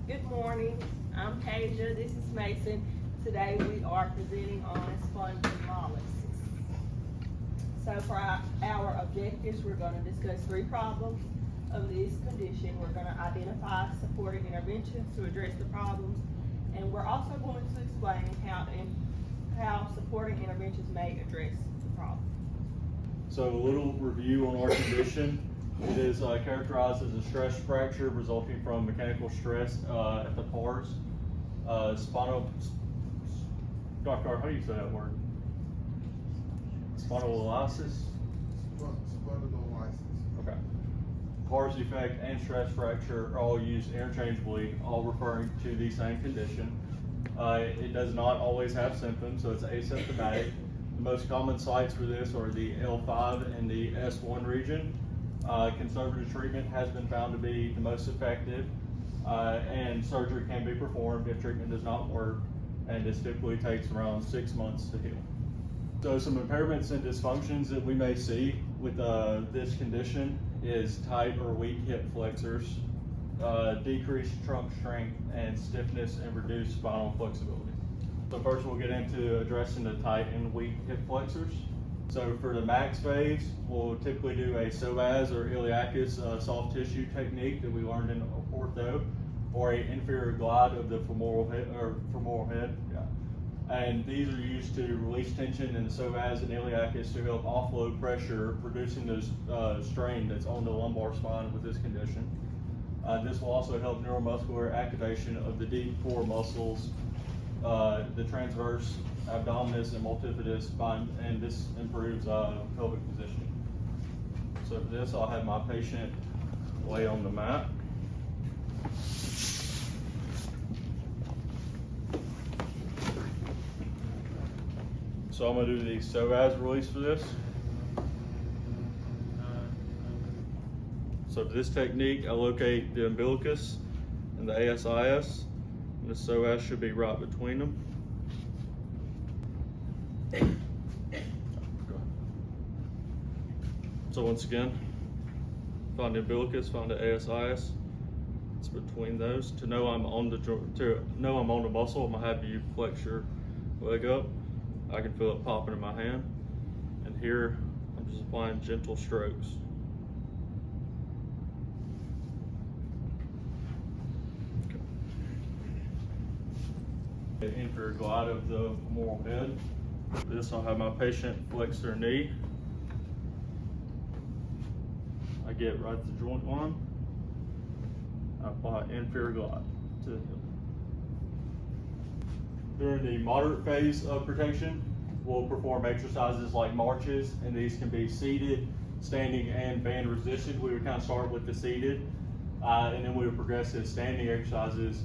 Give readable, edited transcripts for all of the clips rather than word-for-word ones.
Good morning, I'm Tasia, this is Mason. Today we are presenting on spondylolysis. So for our objectives, we're going to discuss 3 problems of this condition. We're going to identify supporting interventions to address the problems, and we're also going to explain how supporting interventions may address the problem. So a little review on our condition. It is characterized as a stress fracture resulting from mechanical stress at the pars. Dr. How do you say that word? Spondylolysis? Spondylolysis. Okay. Pars defect and stress fracture are all used interchangeably, all referring to the same condition. It does not always have symptoms, so it's asymptomatic. The most common sites for this are the L5 and the S1 region. Conservative treatment has been found to be the most effective, and surgery can be performed if treatment does not work, and this typically takes around 6 months to heal. So some impairments and dysfunctions that we may see with this condition is tight or weak hip flexors, decreased trunk strength, and stiffness and reduced spinal flexibility. So first we'll get into addressing the tight and weak hip flexors. So for the max phase, we'll typically do a psoas or iliacus soft tissue technique that we learned in ortho, or an inferior glide of the femoral head. Yeah. And these are used to release tension in the psoas and iliacus to help offload pressure, reducing the strain that's on the lumbar spine with this condition. This will also help neuromuscular activation of the deep core muscles, the transverse abdominis and multifidus spine, and this improves pelvic positioning. So for this, I'll have my patient lay on the mat. So I'm going to do the psoas release for this. So for this technique, I locate the umbilicus and the ASIS, and the psoas should be right between them. So once again, find the umbilicus, find the ASIS. It's between those. To know I'm on the muscle, I'm gonna have you flex your leg up. I can feel it popping in my hand, and here I'm just applying gentle strokes. Okay. Inferior glide of the femoral head. For this, I'll have my patient flex their knee. I get right to the joint line. I apply inferior glide to the hip. During the moderate phase of protection, we'll perform exercises like marches, and these can be seated, standing, and band resisted. We would kind of start with the seated, and then we would progress to standing exercises,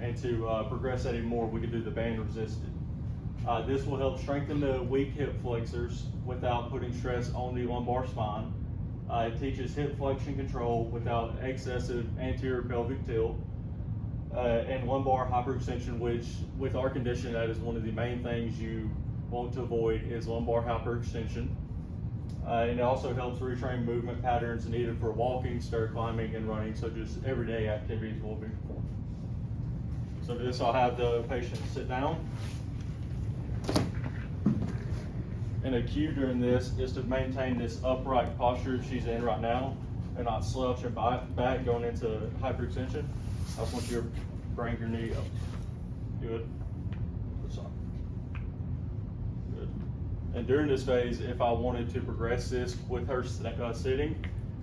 and to progress that even more, we could do the band resisted. This will help strengthen the weak hip flexors without putting stress on the lumbar spine. It teaches hip flexion control without excessive anterior pelvic tilt, and lumbar hyperextension, which with our condition, that is one of the main things you want to avoid, is lumbar hyperextension. And it also helps retrain movement patterns needed for walking, stair climbing, and running, so just everyday activities will be performed. So for this, I'll have the patient sit down. And a cue during this is to maintain this upright posture she's in right now, and not slouching back going into hyperextension. I just want you to bring your knee up. Good. Good. And during this phase, if I wanted to progress this with her sitting,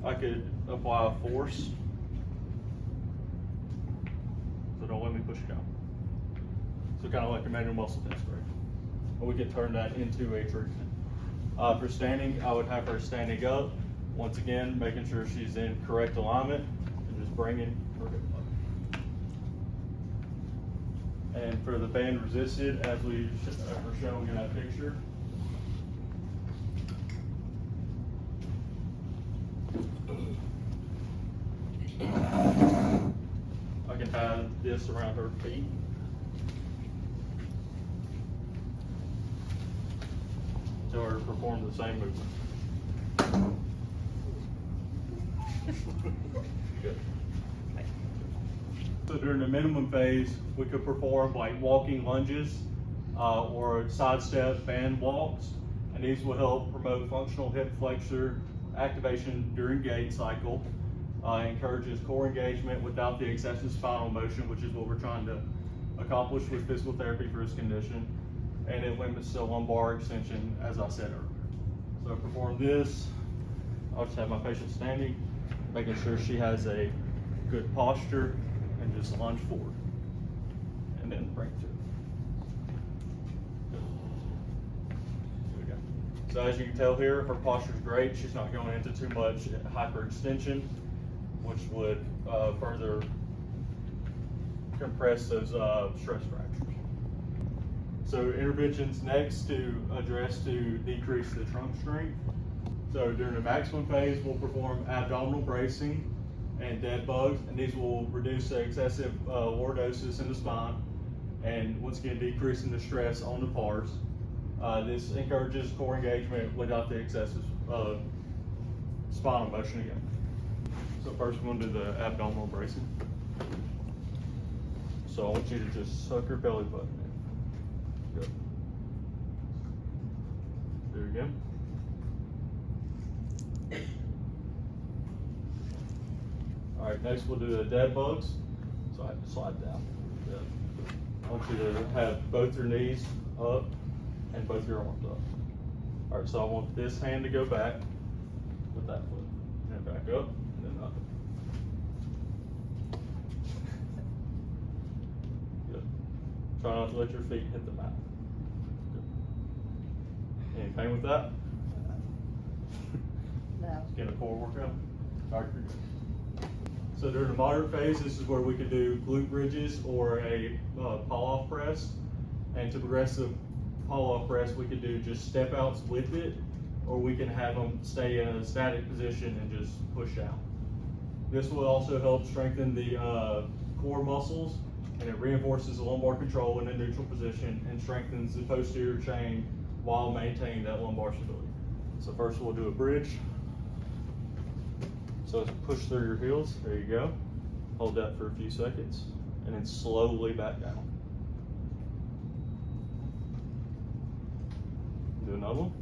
I could apply a force. So don't let me push it down. So kind of like a manual muscle test, right? And we could turn that into a treatment. For standing, I would have her standing up. Once again, making sure she's in correct alignment, and just bringing her hip up. And for the band resisted, as we are showing in that picture, I can have this around her feet. Or perform the same movement. Good. So during the minimum phase, we could perform like walking lunges or sidestep band walks, and these will help promote functional hip flexor activation during gait cycle, encourages core engagement without the excessive spinal motion, which is what we're trying to accomplish with physical therapy for his condition, and it limits the lumbar extension, as I said earlier. So perform this. I'll just have my patient standing, making sure she has a good posture, and just lunge forward, and then bring it to it. There we go. So as you can tell here, her posture is great. She's not going into too much hyperextension, which would further compress those stress fractures. So interventions next to address to decrease the trunk strength. So during the maximum phase, we'll perform abdominal bracing and dead bugs, and these will reduce the excessive lordosis in the spine, and once again decreasing the stress on the pars. This encourages core engagement without the excessive spinal motion again. So first we're going to do the abdominal bracing. So I want you to just suck your belly button in. Good. There you go. All right, next we'll do the dead bugs. So I have to slide down. Good. I want you to have both your knees up and both your arms up. All right, so I want this hand to go back with that foot. And back up, and then up. Good. Try not to let your feet hit the mat. Good. Any pain with that? No. Getting a core workout? All right, pretty good. So during the moderate phase, this is where we could do glute bridges or a pull-off press. And to progress the pull-off press, we could do just step outs with it, or we can have them stay in a static position and just push out. This will also help strengthen the core muscles, and it reinforces the lumbar control in a neutral position and strengthens the posterior chain while maintaining that lumbar stability. So first we'll do a bridge. So push through your heels, there you go. Hold that for a few seconds, and then slowly back down. Do another one.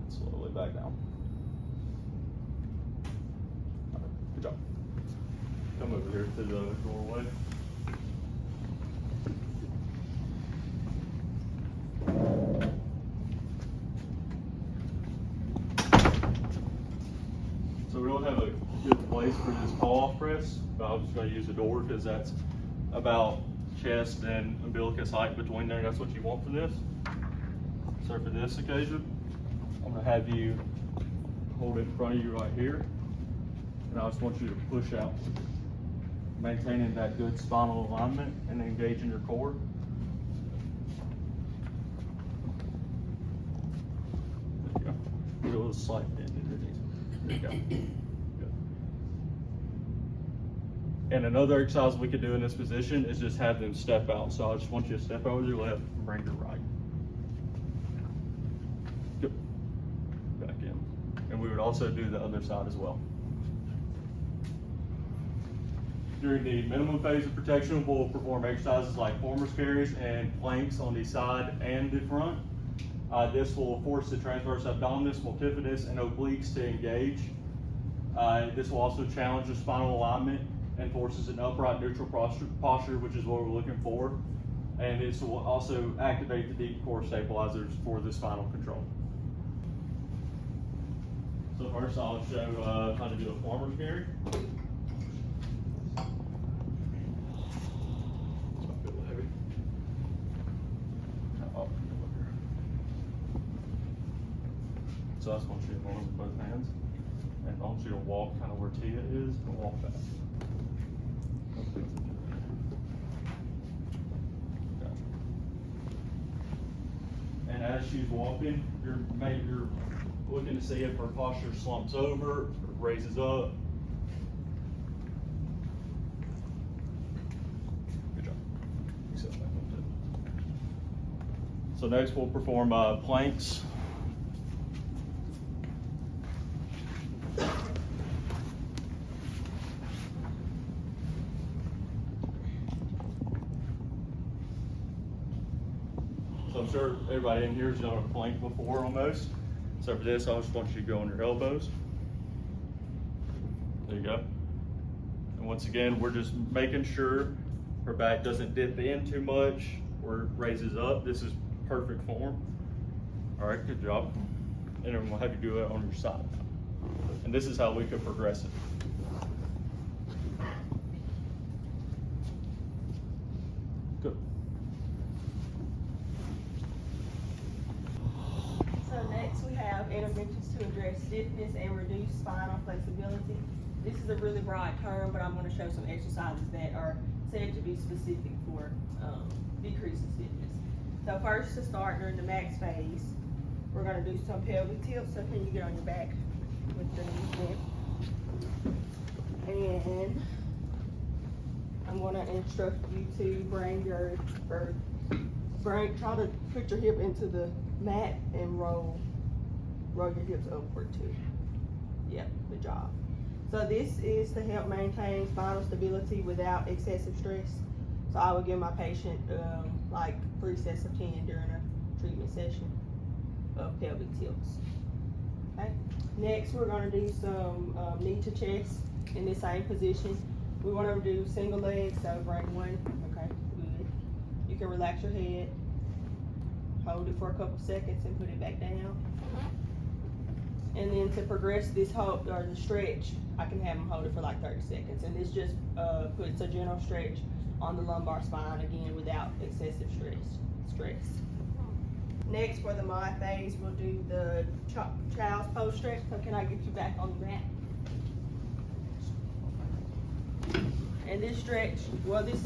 Slowly back down. All right, good job. Come over here to the doorway. So we don't have a good place for this pull-off press, but I'm just going to use the door because that's about chest and umbilicus height between there. That's what you want for this. So for this occasion, I'm going to have you hold it in front of you right here, and I just want you to push out, maintaining that good spinal alignment and engaging your core. There you go. Get a little slight bend in your knees. There you go. Good. And another exercise we could do in this position is just have them step out. So I just want you to step out with your left and bring your right. Good. Back in. And we would also do the other side as well. During the minimum phase of protection, we'll perform exercises like farmer's carries and planks on the side and the front. This will force the transverse abdominis, multifidus, and obliques to engage. This will also challenge the spinal alignment and forces an upright neutral posture, which is what we're looking for. And this will also activate the deep core stabilizers for the spinal control. So first I'll show how to do a farmer's carry. So I just want you to hold with both hands, and I want you to walk kind of where Tia is and walk back. Okay. And as she's walking, you're looking to see if her posture slumps over or raises up. Good job. Sit back up too. So next we'll perform planks. I'm sure everybody in here has done a plank before almost. So for this, I just want you to go on your elbows. There you go. And once again, we're just making sure her back doesn't dip in too much or raises up. This is perfect form. All right, good job. And then we'll have you do it on your side. And this is how we could progress it. Good. So next we have interventions to address stiffness and reduce spinal flexibility. This is a really broad term, but I'm going to show some exercises that are said to be specific for decreasing stiffness. So first, to start during the max phase, we're going to do some pelvic tilts. So can you get on your back with your knees bent? And I'm going to instruct you to try to put your hip into the mat and roll your hips upward too. Yep, good job. So this is to help maintain spinal stability without excessive stress. So I would give my patient like 3 sets of 10 during a treatment session of pelvic tilts. Okay. Next, we're going to do some knee to chest in the same position. We want to do single leg, so bring one. Okay, good. You can relax your head, hold it for a couple seconds, and put it back down. And then to progress this hold or the stretch, I can have them hold it for like 30 seconds. And this just puts a gentle stretch on the lumbar spine, again, without excessive stress. Next, for the mod phase, we'll do the child's pose stretch. So can I get you back on the mat? And this stretch, well, this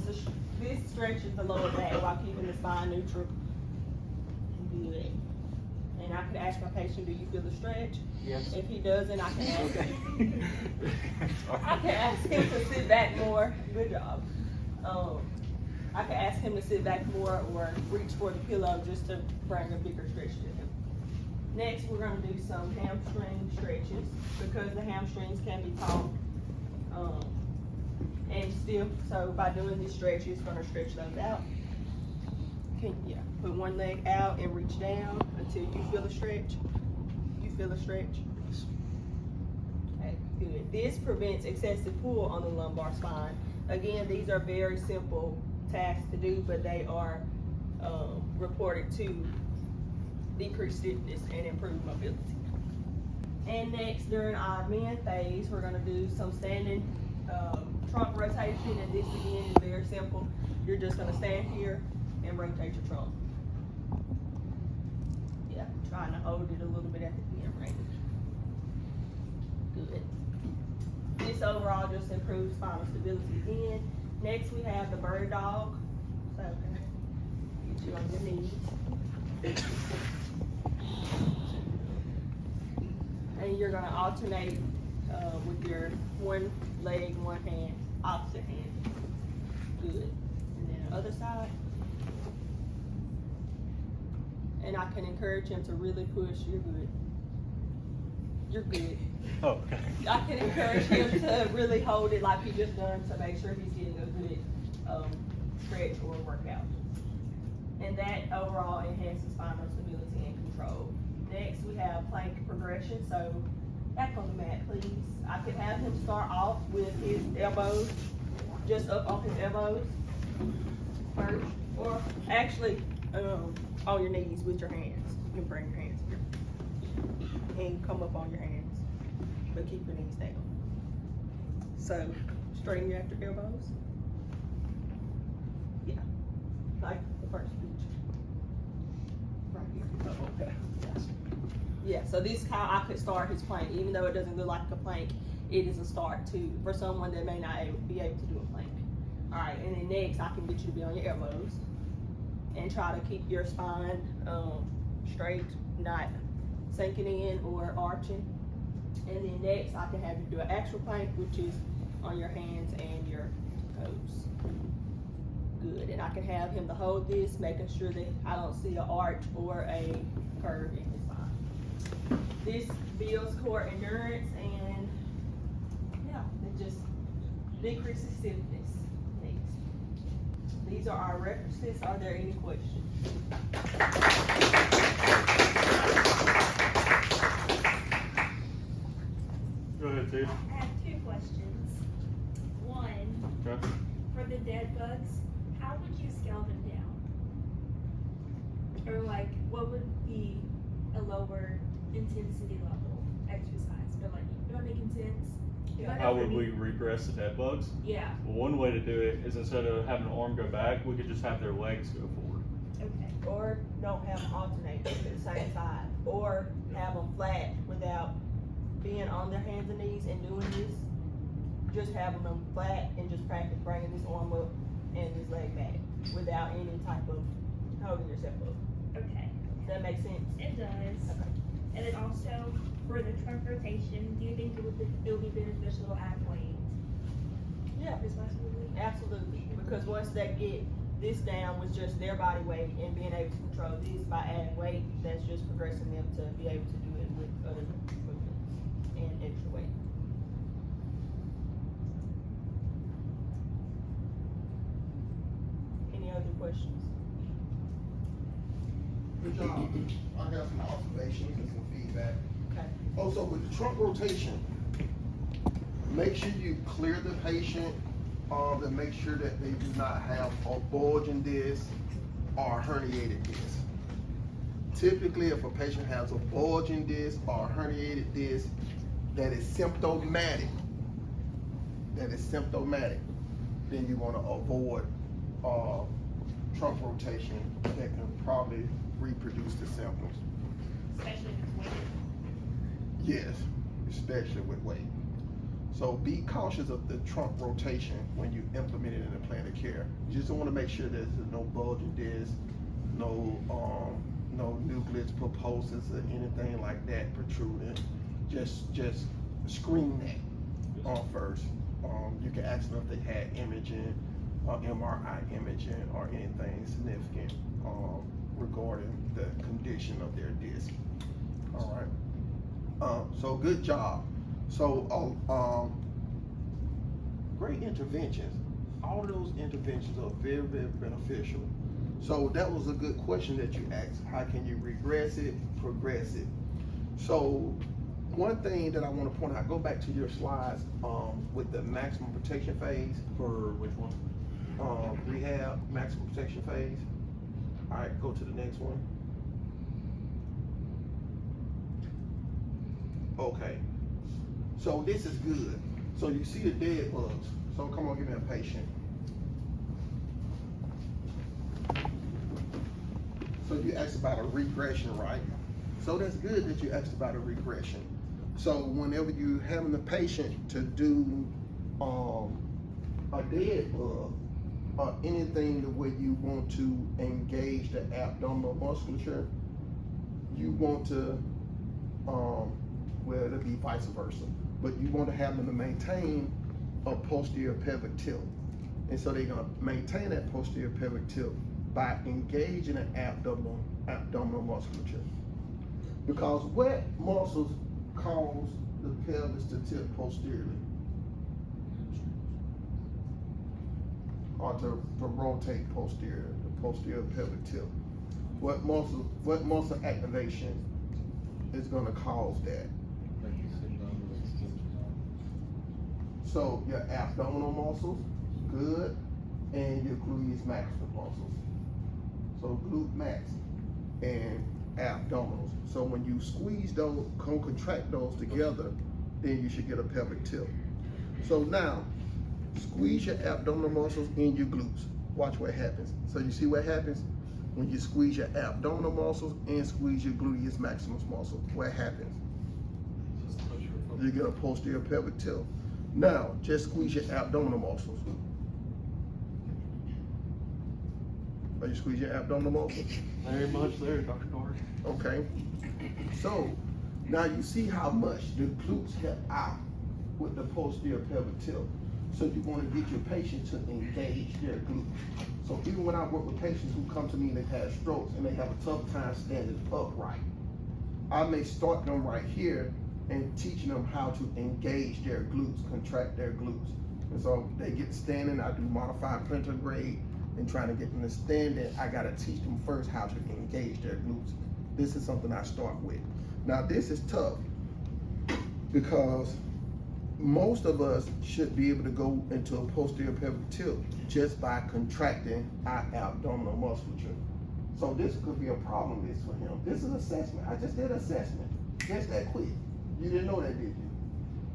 stretches the lower back while keeping the spine neutral. Good. And I could ask my patient, do you feel the stretch? Yes. If he doesn't, I can ask him to sit back more. Good job. I can ask him to sit back more or reach for the pillow just to bring a bigger stretch to him. Next, we're going to do some hamstring stretches because the hamstrings can be taut and stiff. So by doing this stretch, it's going to stretch those out. Put one leg out and reach down until you feel a stretch. You feel a stretch? Okay, good. This prevents excessive pull on the lumbar spine. Again, these are very simple tasks to do, but they are reported to decrease stiffness and improve mobility. And next, during our men phase, we're going to do some standing trunk rotation, and this again is very simple. You're just going to stand here and rotate your trunk. Yeah, trying to hold it a little bit at the end range. Good. This overall just improves spinal stability again. Next, we have the bird dog. So, get you on your knees. And you're going to alternate with your one leg, one hand, opposite hand. Good. And then the other side. And I can encourage him to really push. You're good. You're good. Oh, okay. I can encourage him to really hold it like he just done to make sure he's getting a good stretch or workout. And that overall enhances spinal stability and control. Next, we have plank progression. So back on the mat, please. I could have him start off with his elbows, just up on his elbows first, or actually on your knees with your hands. You can bring your hands here and come up on your hands, but keep your knees down. So straighten your after elbows. Yeah, like the first speech. Right here. Oh, okay. Yes. Yeah, so this is how I could start his plank. Even though it doesn't look like a plank, it is a start for someone that may not be able to do a plank. All right, and then next I can get you to be on your elbows and try to keep your spine straight, not sinking in or arching. And then next I can have you do an actual plank, which is on your hands and your toes. Good, and I can have him to hold this, making sure that I don't see an arch or a curve in his spine. This builds core endurance and it just decreases stiffness. Next. These are our references. Are there any questions? Go ahead, Steve. I have two questions. One, Okay. for the dead bugs, how would you scale them down? Or like, what would be a lower intensity level exercise? Or like, am I making sense? Yeah. How would we regress the dead bugs? Yeah, Well, one way to do it is instead of having an arm go back, we could just have their legs go forward. okay. Or don't have them alternate to the same side, or have them flat without being on their hands and knees and doing this. Just having them flat and just practice bringing this arm up and this leg back without any type of holding yourself up. Okay, Does that make sense? it does. Okay. And then also, for the trunk rotation, do you think it would be beneficial to add weight? Yeah, Responsibly? absolutely. Because once they get this down with just their body weight and being able to control this by adding weight, that's just progressing them to be able to do it with other movements and extra weight. Any other questions? Good job. I got some observations and some feedback. Okay. Also, with the trunk rotation, make sure you clear the patient, and make sure that they do not have a bulging disc or a herniated disc. Typically, if a patient has a bulging disc or a herniated disc, that is symptomatic, then you want to avoid trunk rotation that can probably reproduce the symptoms. Especially if it's weight. Yes, especially with weight. So be cautious of the trunk rotation when you implement it in the plan of care. You just don't want to make sure there's no bulging disc, no nucleus pulposus or anything like that protruding. Just screen that first. You can ask them if they had imaging, MRI imaging, or anything significant regarding the condition of their disc. All right. So good job. So great interventions. All of those interventions are very, very beneficial. So that was a good question that you asked. How can you regress it, progress it? So one thing that I want to point out, go back to your slides with the maximum protection phase. For which one? Rehab, maximum protection phase. All right, go to the next one. Okay, so this is good. So you see the dead bugs. So come on, give me a patient. So you asked about a regression, right? So that's good that you asked about a regression. So whenever you having the patient to do a dead bug or anything the way you want to engage the abdominal musculature, you want to well, it'll be vice versa, but you want to have them to maintain a posterior pelvic tilt. And so they're gonna maintain that posterior pelvic tilt by engaging the abdominal musculature. Because what muscles cause the pelvis to tilt posteriorly? Or to rotate posterior, the posterior pelvic tilt. What muscle activation is gonna cause that? So your abdominal muscles, good, and your gluteus maximus muscles. So glute max and abdominals. So when you squeeze those, contract those together, then you should get a pelvic tilt. So now, squeeze your abdominal muscles in your glutes. Watch what happens. So you see what happens? When you squeeze your abdominal muscles and squeeze your gluteus maximus muscle, what happens? You get a posterior pelvic tilt. Now, just squeeze your abdominal muscles. Are you squeeze your abdominal muscles? Very much there, Dr. Carter. Okay. So, now you see how much the glutes help out with the posterior pelvic tilt. So you want to get your patient to engage their glutes. So even when I work with patients who come to me and they've had strokes and they have a tough time standing upright, I may start them right here and teaching them how to engage their glutes, contract their glutes. And so they get standing, I do modified plantar grade and trying to get them to stand there, I gotta teach them first how to engage their glutes. This is something I start with. Now this is tough because most of us should be able to go into a posterior pelvic tilt just by contracting our abdominal musculature. So this could be a problem list for him. This is assessment. I just did assessment, just that quick. You didn't know that, did you?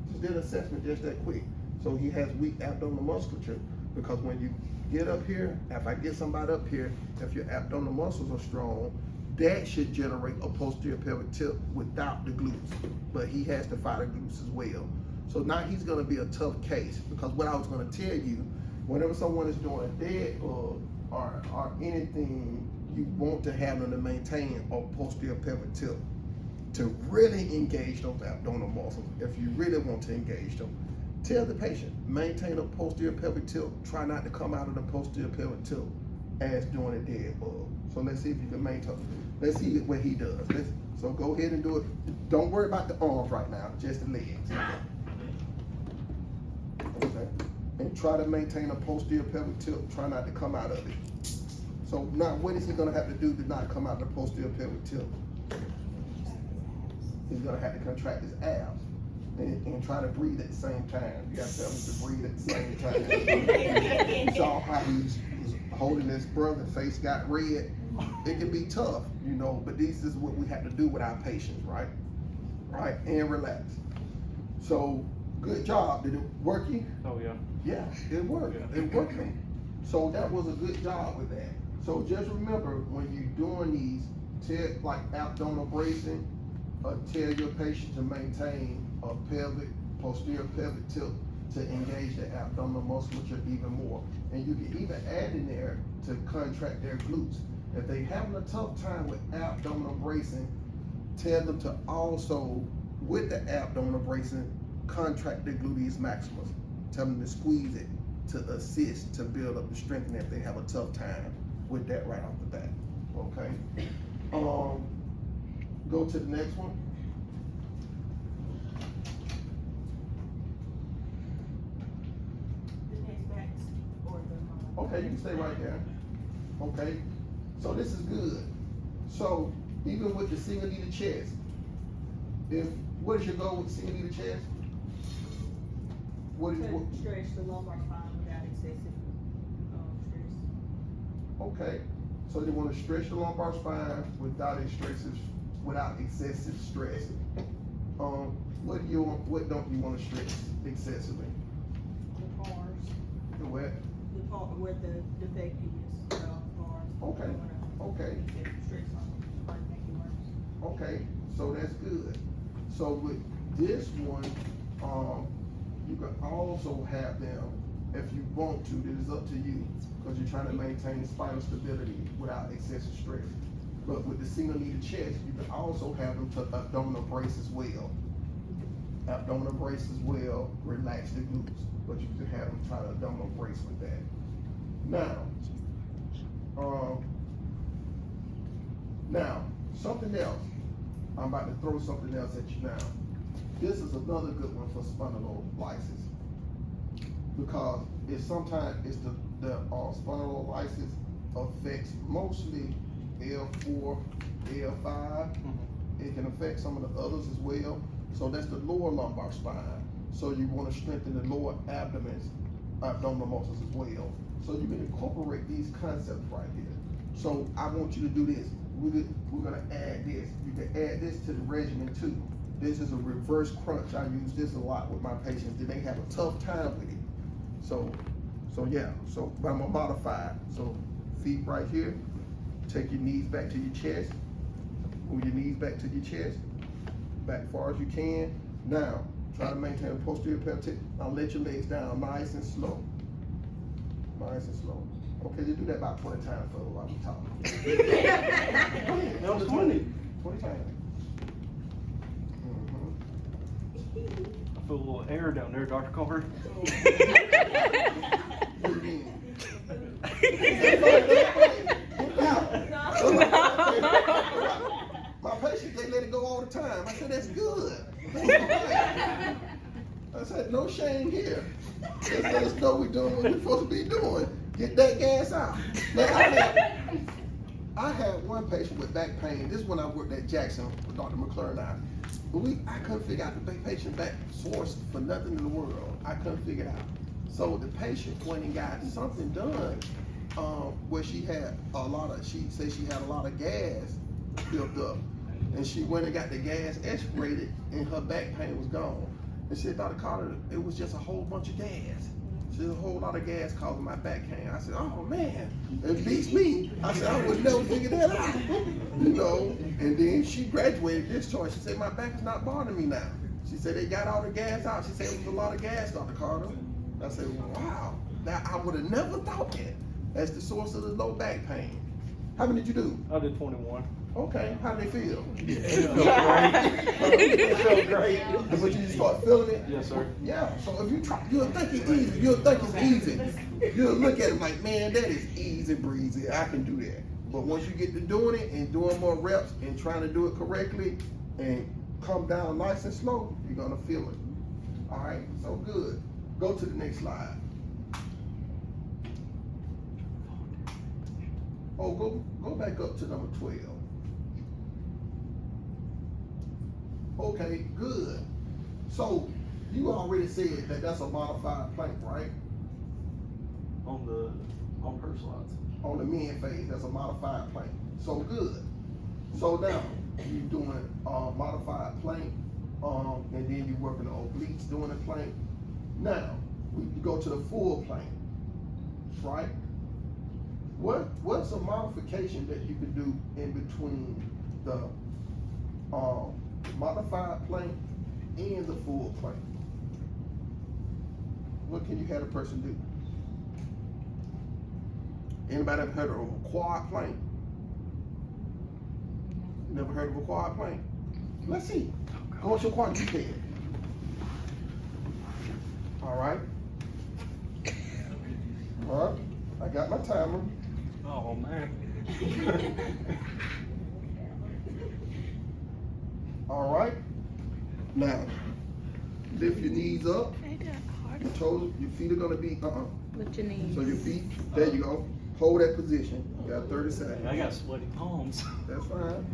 Just did assessment just that quick. So he has weak abdominal musculature because when you get up here, if I get somebody up here, if your abdominal muscles are strong, that should generate a posterior pelvic tilt without the glutes. But he has to fight the glutes as well. So now he's gonna be a tough case because what I was gonna tell you, whenever someone is doing a dead bug or anything, you want to have them to maintain a posterior pelvic tilt to really engage those abdominal muscles. If you really want to engage them, tell the patient, maintain a posterior pelvic tilt. Try not to come out of the posterior pelvic tilt as doing a dead bug. So let's see if you can maintain. Let's see what he does. So go ahead and do it. Don't worry about the arms right now, just the legs. Okay. And try to maintain a posterior pelvic tilt. Try not to come out of it. So now what is he gonna have to do to not come out of the posterior pelvic tilt? He's gonna have to contract his abs and try to breathe at the same time. You gotta tell him to breathe at the same time. You saw how he was holding his brother, face got red. It can be tough, you know, but this is what we have to do with our patients, right? Right, and relax. So, good job. Did it work you? Oh, yeah. Yeah, it worked. It worked. So that was a good job with that. So just remember, when you're doing these, like abdominal bracing, tell your patient to maintain a posterior pelvic tilt to engage the abdominal musculature even more. And you can even add in there to contract their glutes. If they're having a tough time with abdominal bracing, tell them to also, with the abdominal bracing, contract their gluteus maximus. Tell them to squeeze it to assist, to build up the strength, and if they have a tough time with that right off the bat, okay? Go to the next one. The next back or the Okay, you can stay right there. Okay, so this is good. So even with the single knee to chest, what is your goal with single knee to chest? What? to stretch the lumbar spine without excessive stress. Okay, so they want to stretch the lumbar spine without excessive stress. What don't you want to stretch excessively? The bars, The what? the part where the defect is, the bars. Okay, okay. Stress on it, make it worse. Okay, so that's good. So with this one, you can also have them, if you want to, it is up to you, because you're trying to maintain spinal stability without excessive stress. But with the single knee to chest, you can also have them to abdominal brace as well. Abdominal brace as well, relax the glutes, but you can have them try to abdominal brace with that. Now, something else. I'm about to throw something else at you now. This is another good one for spondylolysis, because sometimes the spondylolysis affects mostly L4, L5. It can affect some of the others as well. So that's the lower lumbar spine. So you want to strengthen the lower abdominal muscles as well. So you can incorporate these concepts right here. So I want you to do this. We're gonna add this. You can add this to the regimen too. This is a reverse crunch. I use this a lot with my patients. They have a tough time with it. So yeah. So but I'm gonna modify it. So feet right here. Take your knees back to your chest. Move your knees back to your chest. Back as far as you can. Now try to maintain a posterior pelvic. Now let your legs down nice and slow. Nice and slow. Okay, you do that about 20 times for while we talking. That was 20. 20 times. I feel a little air down there, Dr. Carter. My patients, they let it go all the time. I said, that's good. I said, no shame here. Just let us know we're doing what we're supposed to be doing. Get that gas out. Now, I had one patient with back pain. This is when I worked at Jackson with Dr. McClure and I. But I couldn't figure out the patient back source for nothing in the world. I couldn't figure it out. So the patient went and got something done where she said she had a lot of gas built up. And she went and got the gas aspirated and her back pain was gone. And she said, Dr. Carter, it was just a whole bunch of gas. She said, a whole lot of gas causing my back pain. I said, oh man, it beats me. I said, I would never figure that out. You know, and then she graduated discharged. She said, my back is not bothering me now. She said, they got all the gas out. She said, it was a lot of gas, Dr. Carter. I said, wow, now I would have never thought that. That's the source of the low back pain. How many did you do? I did 21. Okay, how did they feel? It felt great. It felt great. But you just start feeling it? Yes, sir. Yeah, so if you try, you'll think it's easy. You'll think it's easy. You'll look at it like, man, that is easy breezy. I can do that. But once you get to doing it and doing more reps and trying to do it correctly and come down nice and slow, you're gonna feel it. All right, so good. Go to the next slide. Oh, go back up to number 12. Okay, good. So you already said that that's a modified plank, right? On her slides. On the men phase, that's a modified plank. So good. So now you're doing modified plank, and then you're working the obliques doing the plank. Now we go to the full plank, right? What's a modification that you can do in between the modified plank and the full plank? What can you have a person do? Anybody ever heard of a quad plank? Never heard of a quad plank? Let's see. Go with your quadruped head. All right. All right. I got my timer. Oh man. All right. Now, lift your knees up. Your toes, your feet are gonna be Lift your knees. So your feet, there you go. Hold that position. You got 30 seconds. I got sweaty palms. That's fine.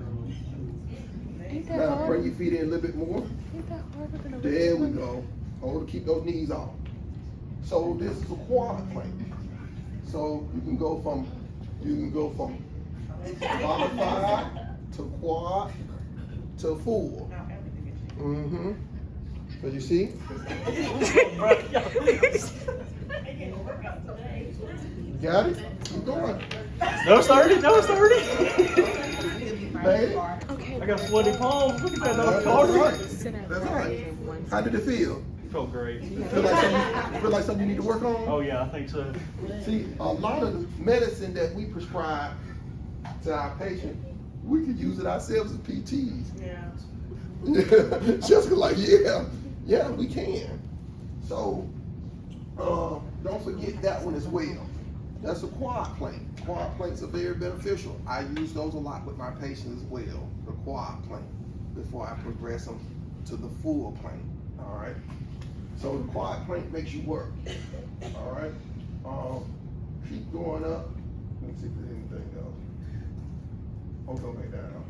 Ain't that Now hard? bring your feet in a little bit more. Ain't that harder than a There we regular go. Hold, keep those knees off. So this is a quad plank. So you can go from modified to quad to full. Mm-hmm. So you see? Got it? Keep going. No, it's 30. No, it's 30. Baby. Okay. I got sweaty palms. Look at that. That's Dr. right. Sit down. That's right. How did it feel? Felt great. Feel like something you need to work on? Oh yeah, I think so. See, a lot of the medicine that we prescribe to our patient, we could use it ourselves as PTs. Yeah. Just like, yeah, we can. So, don't forget that one as well. That's a quad plank. Quad planks are very beneficial. I use those a lot with my patients as well, the quad plank, before I progress them to the full plank, all right? So the quad plank makes you work, all right? Keep going up. Let me see if there's anything else. Oh, go back down.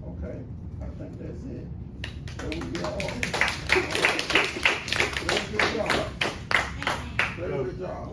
Okay, I think that's it. Very good job. Very good job. Very good job.